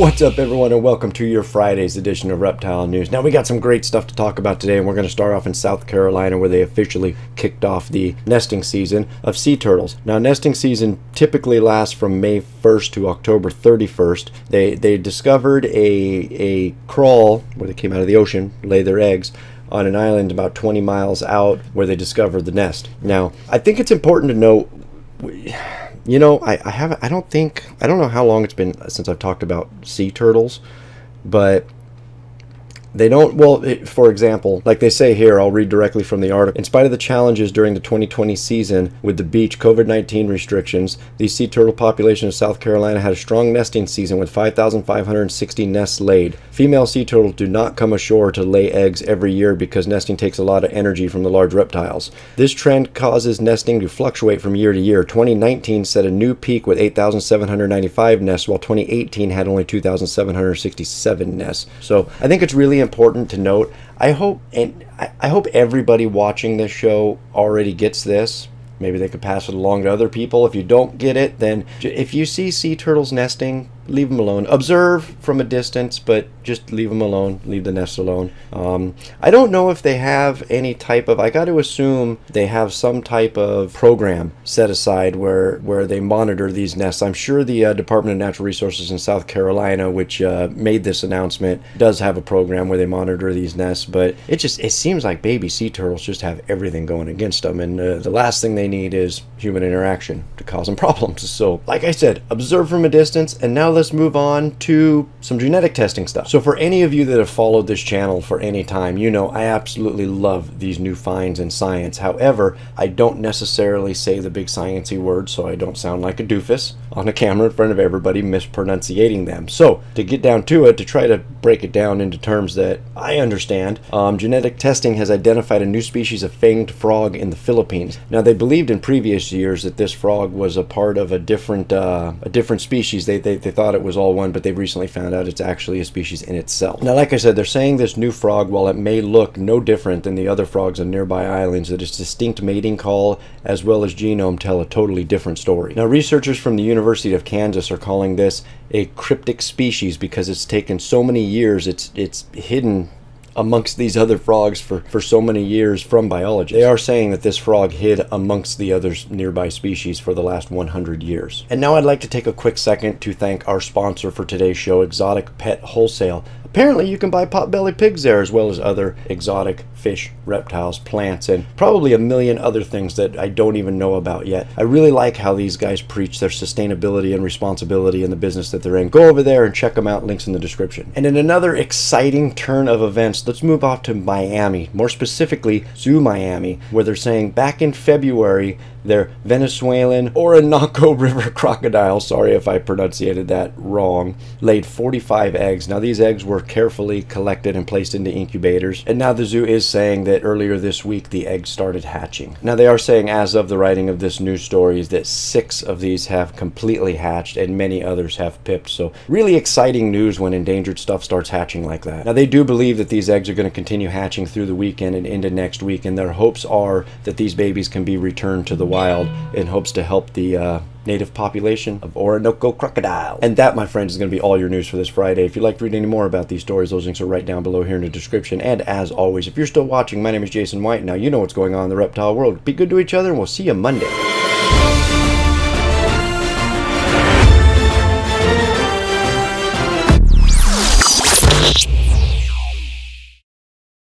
What's up, everyone, and welcome to your Friday's edition of Reptile News. Now, we got some great stuff to talk about today, and we're going to start off in South Carolina, where they officially kicked off the nesting season of sea turtles. Now, nesting season typically lasts from May 1st to October 31st. They discovered a crawl where they came out of the ocean, lay their eggs on an island about 20 miles out, where they discovered the nest. Now, I think it's important to note, you know, I don't know how long it's been since I've talked about sea turtles, but they don't, for example, like they say here, I'll read directly from the article. In spite of the challenges during the 2020 season with the beach COVID-19 restrictions, the sea turtle population of South Carolina had a strong nesting season with 5,560 nests laid. Female sea turtles do not come ashore to lay eggs every year because nesting takes a lot of energy from the large reptiles. This trend causes nesting to fluctuate from year to year. 2019 set a new peak with 8,795 nests, while 2018 had only 2,767 nests. So I think it's really important to note. I hope everybody watching this show already gets this. Maybe they could pass it along to other people. If you don't get it, then if you see sea turtles nesting, leave them alone. Observe from a distance, but just leave them alone. Leave the nest alone. I don't know if they have any type of, I got to assume they have some type of program set aside where they monitor these nests. I'm sure the Department of Natural Resources in South Carolina, which made this announcement, does have a program where they monitor these nests, but it seems like baby sea turtles just have everything going against them, and the last thing they need is human interaction to cause them problems. So, like I said, observe from a distance, and now let's move on to some genetic testing stuff. So for any of you that have followed this channel for any time, you know I absolutely love these new finds in science. However, I don't necessarily say the big sciencey words, so I don't sound like a doofus on a camera in front of everybody mispronunciating them. So to get down to it, to try to break it down into terms that I understand, genetic testing has identified a new species of fanged frog in the Philippines. Now, they believed in previous years that this frog was a part of a different species. They thought it was all one, but they've recently found out it's actually a species in itself. Now, like I said, they're saying this new frog, while it may look no different than the other frogs on nearby islands, that its distinct mating call as well as genome tell a totally different story. Now, researchers from the University of Kansas are calling this a cryptic species because it's taken so many years, it's hidden amongst these other frogs for so many years from biologists. They are saying that this frog hid amongst the other nearby species for the last 100 years. And now I'd like to take a quick second to thank our sponsor for today's show, Exotic Pet Wholesale. Apparently you can buy potbelly pigs there, as well as other exotic fish, reptiles, plants, and probably a million other things that I don't even know about yet. I really like how these guys preach their sustainability and responsibility in the business that they're in. Go over there and check them out, links in the description. And in another exciting turn of events, let's move off to Miami, more specifically Zoo Miami, where they're saying back in February, their Venezuelan Orinoco River crocodile, sorry if I pronunciated that wrong, laid 45 eggs. Now, these eggs were carefully collected and placed into incubators, and now the zoo is saying that earlier this week the eggs started hatching. Now, they are saying, as of the writing of this news story, is that 6 of these have completely hatched and many others have pipped. So really exciting news when endangered stuff starts hatching like that. Now, they do believe that these eggs are going to continue hatching through the weekend and into next week, and their hopes are that these babies can be returned to the wild in hopes to help the native population of Orinoco crocodile. And that, my friends, is going to be all your news for this Friday. If you'd like to read any more about these stories, those links are right down below here in the description. And as always, if you're still watching, my name is Jason White. Now you know what's going on in the reptile world. Be good to each other, and we'll see you Monday.